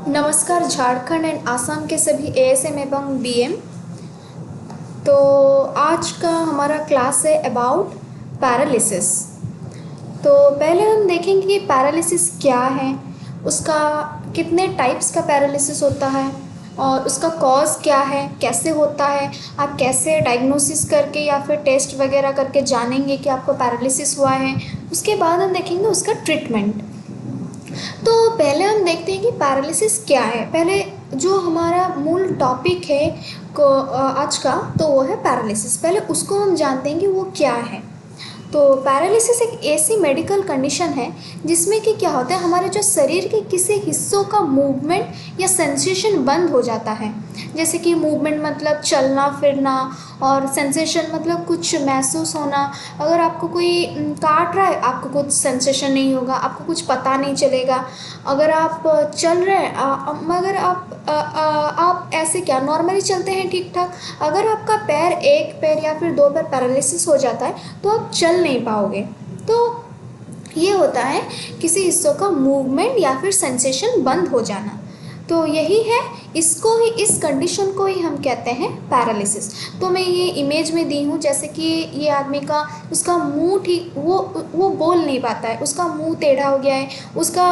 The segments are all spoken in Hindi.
नमस्कार झारखंड एंड आसाम के सभी एएसएम एवं बीएम। तो आज का हमारा क्लास है अबाउट पैरालिसिस। तो पहले हम देखेंगे कि पैरालिसिस क्या है, उसका कितने टाइप्स का पैरालिसिस होता है और उसका कॉज क्या है, कैसे होता है, आप कैसे डायग्नोसिस करके या फिर टेस्ट वगैरह करके जानेंगे कि आपको पैरालिसिस हुआ है। उसके बाद हम देखेंगे उसका ट्रीटमेंट। तो पहले हम देखते हैं कि पैरालिसिस क्या है। पहले जो हमारा मूल टॉपिक है आज का, तो वो है पैरालिसिस। पहले उसको हम जानते हैं कि वो क्या है। तो पैरालिसिस एक ऐसी मेडिकल कंडीशन है जिसमें कि क्या होता है, हमारे जो शरीर के किसी हिस्सों का मूवमेंट या सेंसेशन बंद हो जाता है। जैसे कि मूवमेंट मतलब चलना फिरना, और सेंसेशन मतलब कुछ महसूस होना। अगर आपको कोई काट रहा है, आपको कुछ सेंसेशन नहीं होगा, आपको कुछ पता नहीं चलेगा। अगर आप चल रहे हैं मगर आप ऐसे क्या नॉर्मली चलते हैं ठीक ठाक, अगर आपका पैर, एक पैर या फिर दो पैर पैरालिसिस हो जाता है तो आप चल नहीं पाओगे। तो ये होता है किसी हिस्सों का मूवमेंट या फिर सेंसेशन बंद हो जाना। तो यही है, इसको ही, इस कंडीशन को ही हम कहते हैं पैरालिसिस। तो मैं ये इमेज में दी हूँ, जैसे कि ये आदमी का, उसका मुंह ठीक, वो बोल नहीं पाता है, उसका मुंह टेढ़ा हो गया है, उसका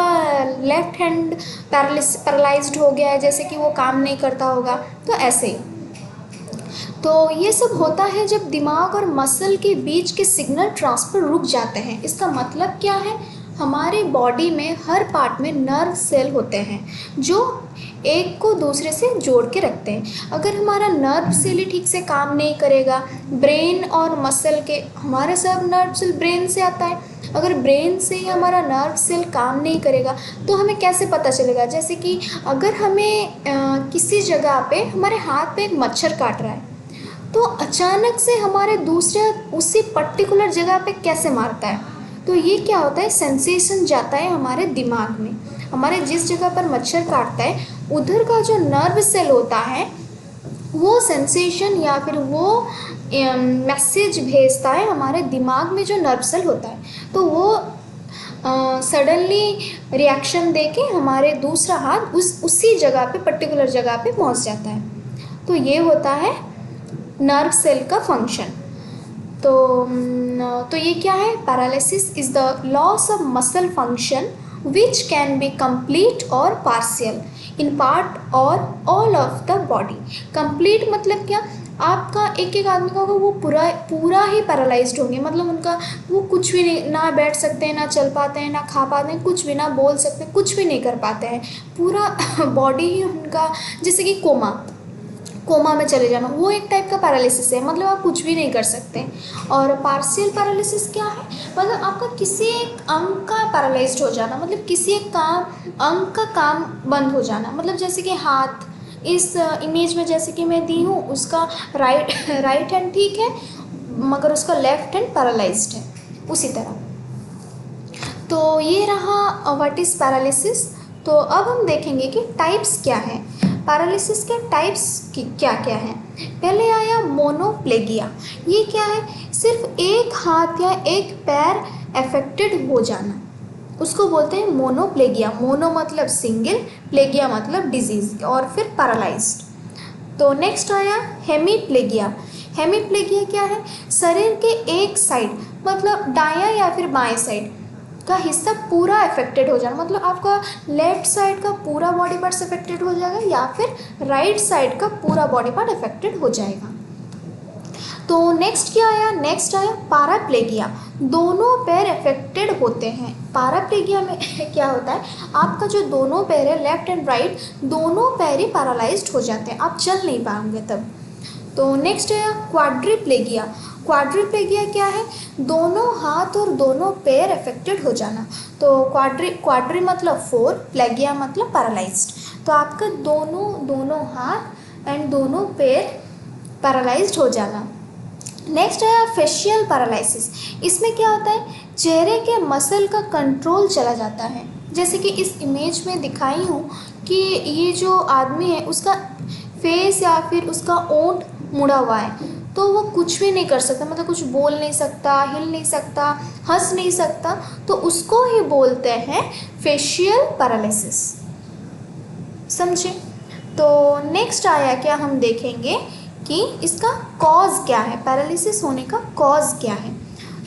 लेफ्ट हैंड पैरालाइज्ड हो गया है, जैसे कि वो काम नहीं करता होगा। तो ऐसे ही तो ये सब होता है जब दिमाग और मसल के बीच के सिग्नल ट्रांसफर रुक जाते हैं। इसका मतलब क्या है, हमारे बॉडी में हर पार्ट में नर्व सेल होते हैं जो एक को दूसरे से जोड़ के रखते हैं। अगर हमारा नर्व सेल ही ठीक से काम नहीं करेगा, ब्रेन और मसल के, हमारा सब नर्व सेल ब्रेन से आता है, अगर ब्रेन से ही हमारा नर्व सेल काम नहीं करेगा तो हमें कैसे पता चलेगा। जैसे कि अगर हमें किसी जगह पे, हमारे हाथ पे एक मच्छर काट रहा है, तो अचानक से हमारे दूसरे उसी पर्टिकुलर जगह पे कैसे मारता है, तो ये क्या होता है, सेंसेशन जाता है हमारे दिमाग में। हमारे जिस जगह पर मच्छर काटता है उधर का जो नर्व सेल होता है वो सेंसेशन या फिर वो मैसेज भेजता है हमारे दिमाग में जो नर्व सेल होता है, तो वो सडनली रिएक्शन देके हमारे दूसरा हाथ उसी जगह पे, पर्टिकुलर जगह पे पहुंच जाता है। तो ये होता है नर्व सेल का फंक्शन। तो ये क्या है, paralysis is the loss of muscle function which can be complete और पार्शियल इन पार्ट और all of the body. Complete मतलब क्या, आपका एक एक आदमी का होगा वो पूरा ही पैरालाइज्ड होंगे, मतलब उनका वो कुछ भी नहीं, ना बैठ सकते हैं, ना चल पाते हैं, ना खा पाते हैं, कुछ भी ना बोल सकते हैं, कुछ भी नहीं कर पाते हैं। पूरा बॉडी ही उनका, जैसे कि कोमा में चले जाना, वो एक टाइप का पैरालिसिस है, मतलब आप कुछ भी नहीं कर सकते। और पार्शियल पैरालिसिस क्या है, मतलब आपका किसी एक अंग का पैरालाइज्ड हो जाना, मतलब किसी एक अंग का काम बंद हो जाना। मतलब जैसे कि हाथ, इस इमेज में जैसे कि मैं दी हूँ, उसका राइट हैंड ठीक है मगर उसका लेफ्ट हैंड पैरालाइज्ड है, उसी तरह। तो ये रहा व्हाट इज़ पैरालिसिस। तो अब हम देखेंगे कि टाइप्स क्या हैं, पैरालिसिस के टाइप्स क्या क्या हैं। पहले आया मोनोप्लेगिया। ये क्या है, सिर्फ एक हाथ या एक पैर अफेक्टेड हो जाना, उसको बोलते हैं मोनोप्लेगिया। मोनो मतलब सिंगल, प्लेगिया मतलब डिजीज और फिर पैरालाइज्ड। तो नेक्स्ट आया हेमीप्लेगिया। हेमीप्लेगिया क्या है, शरीर के एक साइड, मतलब दायां या फिर बाएं साइड का हिस्सा पूरा अफेक्टेड हो जाना, मतलब आपका लेफ्ट साइड का पूरा बॉडी पार्ट्स अफेक्टेड हो जाएगा या फिर राइट साइड का पूरा बॉडी पार्ट अफेक्टेड हो जाएगा। तो नेक्स्ट क्या आया, नेक्स्ट आया पैराप्लेगिया। दोनों पैर अफेक्टेड होते हैं। पैराप्लेगिया में क्या होता है, आपका जो दोनों पैर है, लेफ्ट एंड राइट, दोनों पैर ही पैरालाइज्ड हो जाते हैं, आप चल नहीं पाएंगे तब। तो नेक्स्ट है क्वाड्रिप्लेगिया। क्वाड्रिप्लेगिया क्या है, दोनों हाथ और दोनों पैर अफेक्टेड हो जाना। तो क्वाड्री मतलब 4, प्लेगिया मतलब पैरालाइज्ड। तो आपका दोनों हाथ एंड दोनों पैर पैरालाइज्ड हो जाना। नेक्स्ट है फेशियल पैरालिसिस। इसमें क्या होता है, चेहरे के मसल का कंट्रोल चला जाता है। जैसे कि इस इमेज में दिखाई हूँ कि ये जो आदमी है उसका फेस या फिर उसका ओंठ मुड़ा हुआ है, तो वो कुछ भी नहीं कर सकता, मतलब कुछ बोल नहीं सकता, हिल नहीं सकता, हंस नहीं सकता, तो उसको ही बोलते हैं फेशियल पैरालिसिस। समझे। तो नेक्स्ट आया क्या, हम देखेंगे कि इसका कॉज क्या है, पैरालिसिस होने का कॉज क्या है।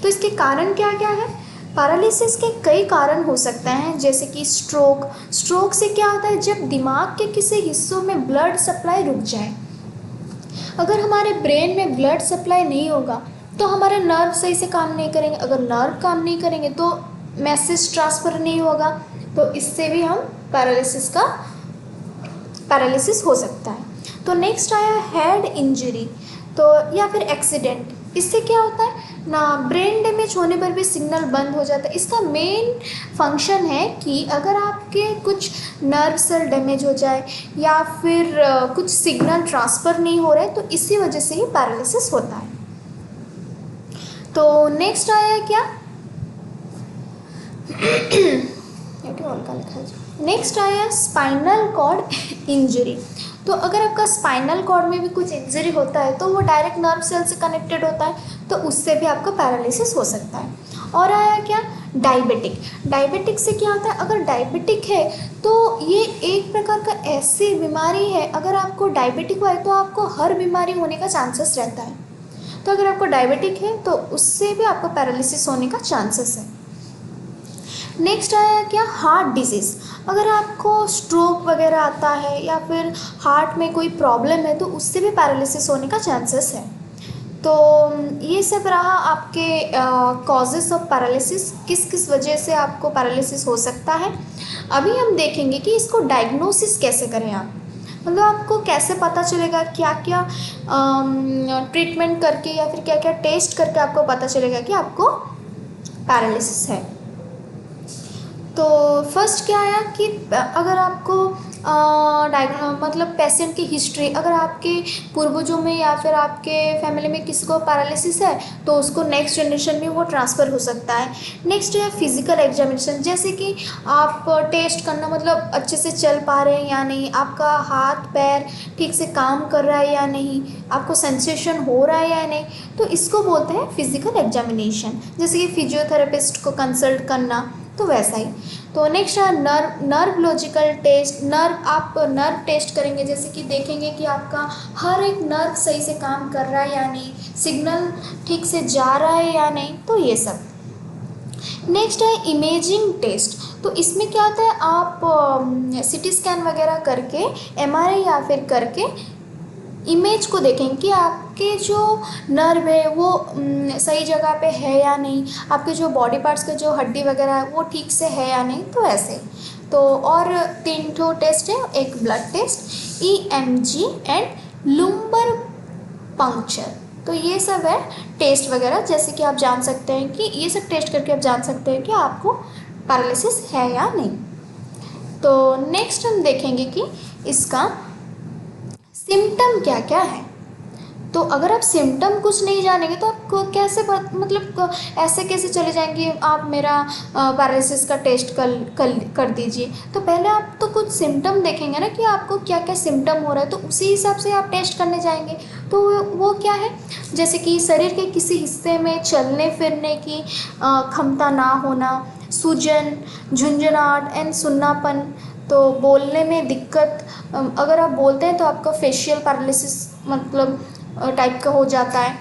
तो इसके कारण क्या क्या है। पैरालिसिस के कई कारण हो सकते हैं, जैसे कि स्ट्रोक से क्या होता है, जब दिमाग के किसी हिस्सों में ब्लड सप्लाई रुक जाए। अगर हमारे ब्रेन में ब्लड सप्लाई नहीं होगा तो हमारे नर्व सही से काम नहीं करेंगे, अगर नर्व काम नहीं करेंगे तो मैसेज ट्रांसफ़र नहीं होगा, तो इससे भी हम पैरालिसिस हो सकता है। तो नेक्स्ट आया हेड इंजरी, तो या फिर एक्सीडेंट। इससे क्या होता है ना, ब्रेन डैमेज होने पर भी सिग्नल बंद हो जाता है। इसका मेन फंक्शन है कि अगर आपके कुछ नर्व सेल डैमेज हो जाए या फिर कुछ सिग्नल ट्रांसफ़र नहीं हो रहे, तो इसी वजह से ही पैरालिसिस होता है। तो नेक्स्ट आया क्या, नेक्स्ट आया स्पाइनल कॉर्ड इंजरी। तो अगर आपका स्पाइनल कॉर्ड में भी कुछ इंजरी होता है तो वो डायरेक्ट नर्व सेल से कनेक्टेड होता है, तो उससे भी आपका पैरालिसिस हो सकता है। और आया क्या, डायबिटिक से क्या होता है, अगर डायबिटिक है तो ये एक प्रकार का ऐसी बीमारी है, अगर आपको डायबिटिक हुआ है तो आपको हर बीमारी होने का चांसेस रहता है। तो अगर आपको डायबिटिक है तो उससे भी आपको पैरालिसिस होने का चांसेस है। नेक्स्ट आया क्या, हार्ट डिजीज़। अगर आपको स्ट्रोक वगैरह आता है या फिर हार्ट में कोई प्रॉब्लम है तो उससे भी पैरालिसिस होने का चांसेस है। तो ये सब रहा आपके कॉजेस ऑफ पैरालिसिस, किस किस वजह से आपको पैरालिसिस हो सकता है। अभी हम देखेंगे कि इसको डायग्नोसिस कैसे करें आप, मतलब आपको कैसे पता चलेगा, क्या क्या ट्रीटमेंट करके या फिर क्या क्या टेस्ट करके आपको पता चलेगा कि आपको पैरालिसिस है। तो फर्स्ट क्या आया कि अगर आपको मतलब पेशेंट की हिस्ट्री, अगर आपके पूर्वजों में या फिर आपके फैमिली में किसी को पैरालिसिस है तो उसको नेक्स्ट जनरेशन में वो ट्रांसफ़र हो सकता है। नेक्स्ट है फिजिकल एग्जामिनेशन, जैसे कि आप टेस्ट करना, मतलब अच्छे से चल पा रहे हैं या नहीं, आपका हाथ पैर ठीक से काम कर रहा है या नहीं, आपको सेंसेशन हो रहा है या नहीं, तो इसको बोलते हैं फिजिकल एग्जामिनेशन। जैसे कि फिजियोथेरेपिस्ट को कंसल्ट करना, तो वैसा ही। तो नेक्स्ट है नर्वोलॉजिकल टेस्ट। आप नर्व टेस्ट करेंगे, जैसे कि देखेंगे कि आपका हर एक नर्व सही से काम कर रहा है या नहीं, सिग्नल ठीक से जा रहा है या नहीं, तो ये सब। नेक्स्ट है इमेजिंग टेस्ट। तो इसमें क्या होता है, आप सिटी स्कैन वगैरह करके, एमआरआई या फिर करके इमेज को देखेंगे कि आपके जो नर्व है वो सही जगह पे है या नहीं, आपके जो बॉडी पार्ट्स के जो हड्डी वगैरह है वो ठीक से है या नहीं, तो ऐसे। तो और 3 ठो टेस्ट है, एक blood test, EMG and lumbar puncture. तो ये सब है टेस्ट वगैरह, जैसे कि आप जान सकते हैं कि ये सब टेस्ट करके आप जान सकते हैं कि आपको पैरालिसिस है या नहीं। तो नेक्स्ट हम देखेंगे कि इसका सिम्टम क्या क्या है। तो अगर आप सिम्टम कुछ नहीं जानेंगे तो आप कैसे मतलब ऐसे कैसे चले जाएंगे आप मेरा पैरालिसिस का टेस्ट कर दीजिए। तो पहले आप तो कुछ सिम्टम देखेंगे ना कि आपको क्या क्या सिम्टम हो रहा है, तो उसी हिसाब से आप टेस्ट करने जाएंगे। तो वो क्या है, जैसे कि शरीर के किसी हिस्से में चलने फिरने की क्षमता ना होना, सूजन, झुंझुनाहट एंड सुन्नापन, तो बोलने में दिक्कत, अगर आप बोलते हैं तो आपका फेशियल पैरालिसिस मतलब टाइप का हो जाता है,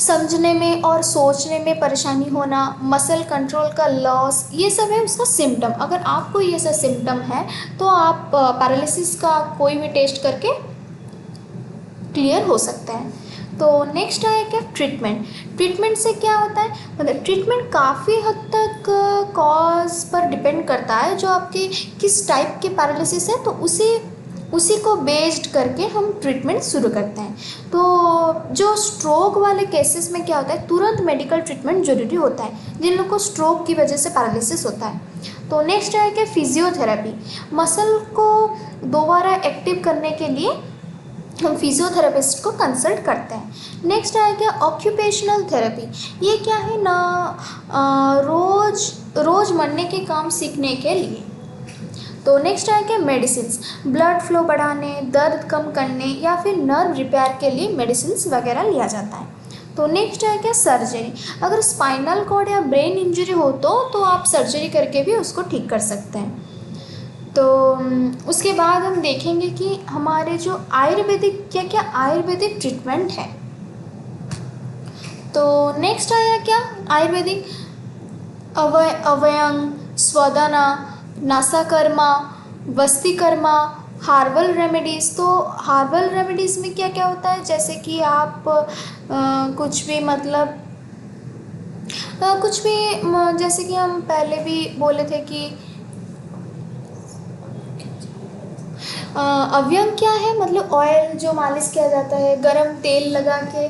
समझने में और सोचने में परेशानी होना, मसल कंट्रोल का लॉस, ये सब है उसका सिम्टम। अगर आपको ये सब सिम्टम है तो आप पैरालिसिस का कोई भी टेस्ट करके क्लियर हो सकता है। तो नेक्स्ट है क्या, ट्रीटमेंट से क्या होता है, मतलब ट्रीटमेंट काफ़ी हद तक कॉज पर डिपेंड करता है, जो आपके किस टाइप के पैरालिसिस है तो उसी को बेस्ड करके हम ट्रीटमेंट शुरू करते हैं। तो जो स्ट्रोक वाले केसेस में क्या होता है, तुरंत मेडिकल ट्रीटमेंट जरूरी होता है जिन लोगों को स्ट्रोक की वजह से पैरालिसिस होता है। तो नेक्स्ट है कि फिजियोथेरेपी, मसल को दोबारा एक्टिव करने के लिए हम फिजियोथेरेपिस्ट को कंसल्ट करते हैं। नेक्स्ट है क्या, ऑक्यूपेशनल थेरेपी। ये क्या है ना, रोज़ मरने के काम सीखने के लिए। तो नेक्स्ट है क्या, मेडिसिन्स, ब्लड फ्लो बढ़ाने, दर्द कम करने या फिर नर्व रिपेयर के लिए मेडिसिन्स वगैरह लिया जाता है। तो नेक्स्ट है क्या, सर्जरी। अगर स्पाइनल कॉर्ड या ब्रेन इंजरी हो तो आप सर्जरी करके भी उसको ठीक कर सकते हैं। तो उसके बाद हम देखेंगे कि हमारे जो आयुर्वेदिक क्या क्या आयुर्वेदिक ट्रीटमेंट है। तो नेक्स्ट आया क्या आयुर्वेदिक, अव्यंग, स्वदना, नासाकर्मा, वस्तिकर्मा, हार्बल रेमेडीज़। तो हार्बल रेमेडीज़ में क्या क्या होता है, जैसे कि आप कुछ भी मतलब कुछ भी जैसे कि हम पहले भी बोले थे कि अव्यंग क्या है, मतलब ऑयल जो मालिश किया जाता है, गरम तेल लगा के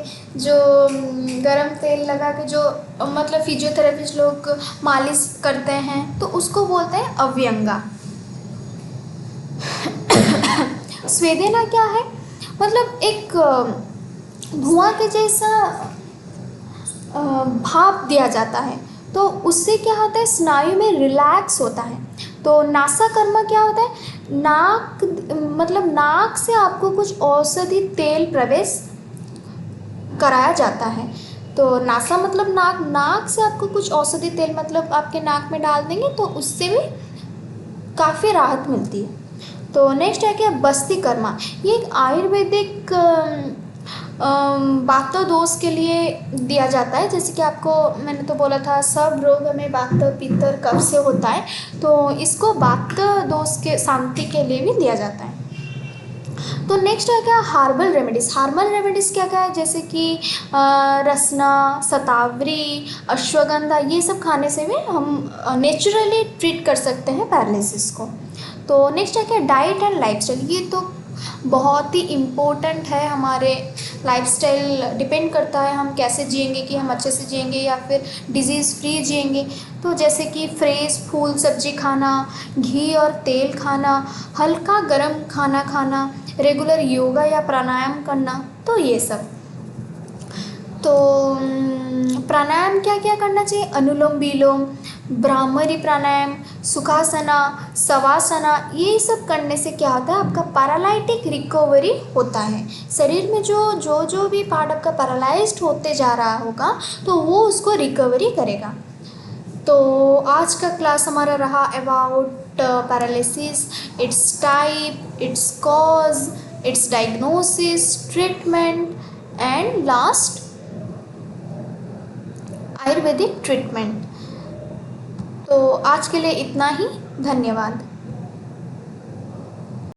जो मतलब फिजियोथेरेपिस्ट लोग मालिश करते हैं तो उसको बोलते हैं अव्यंगा। स्वेदेना क्या है, मतलब एक धुआं के जैसा भाप दिया जाता है, तो उससे क्या होता है स्नायु में रिलैक्स होता है। तो नासाकर्मा क्या होता है, नाक मतलब नाक से आपको कुछ औषधि तेल प्रवेश कराया जाता है। तो नासा मतलब नाक, नाक से आपको कुछ औषधि तेल मतलब आपके नाक में डाल देंगे तो उससे भी काफ़ी राहत मिलती है। तो नेक्स्ट है क्या बस्तिकर्मा, ये एक आयुर्वेदिक वात दोष के लिए दिया जाता है। जैसे कि आपको मैंने तो बोला था सब रोग हमें वात पित्त और कफ से होता है, तो इसको वात दोष के शांति के लिए भी दिया जाता है। तो नेक्स्ट है क्या हार्बल रेमेडीज़। हार्बल रेमेडीज़ क्या क्या है, जैसे कि रसना, शतावरी, अश्वगंधा, ये सब खाने से भी हम नेचुरली ट्रीट कर सकते हैं पैरालिसिस को। तो नेक्स्ट है क्या डाइट एंड लाइफस्टाइल, ये तो बहुत ही इम्पोर्टेंट है। हमारे लाइफस्टाइल डिपेंड करता है हम कैसे जिएंगे, कि हम अच्छे से जिएंगे या फिर डिजीज़ फ्री जिएंगे। तो जैसे कि फ्रेश फूल सब्जी खाना, घी और तेल खाना, हल्का गर्म खाना खाना, रेगुलर योगा या प्राणायाम करना, तो ये सब। तो प्राणायाम क्या क्या करना चाहिए, अनुलोम विलोम, भ्रामरी प्राणायाम, सुखासना, शवासना, ये सब करने से क्या होता है आपका पैरालाइटिक रिकवरी होता है। शरीर में जो भी पार्ट आपका पैरालाइज्ड होते जा रहा होगा तो वो उसको रिकवरी करेगा। तो आज का क्लास हमारा रहा about paralysis, it's type, it's cause, it's diagnosis, treatment and last Ayurvedic treatment. तो आज के लिए इतना ही, धन्यवाद।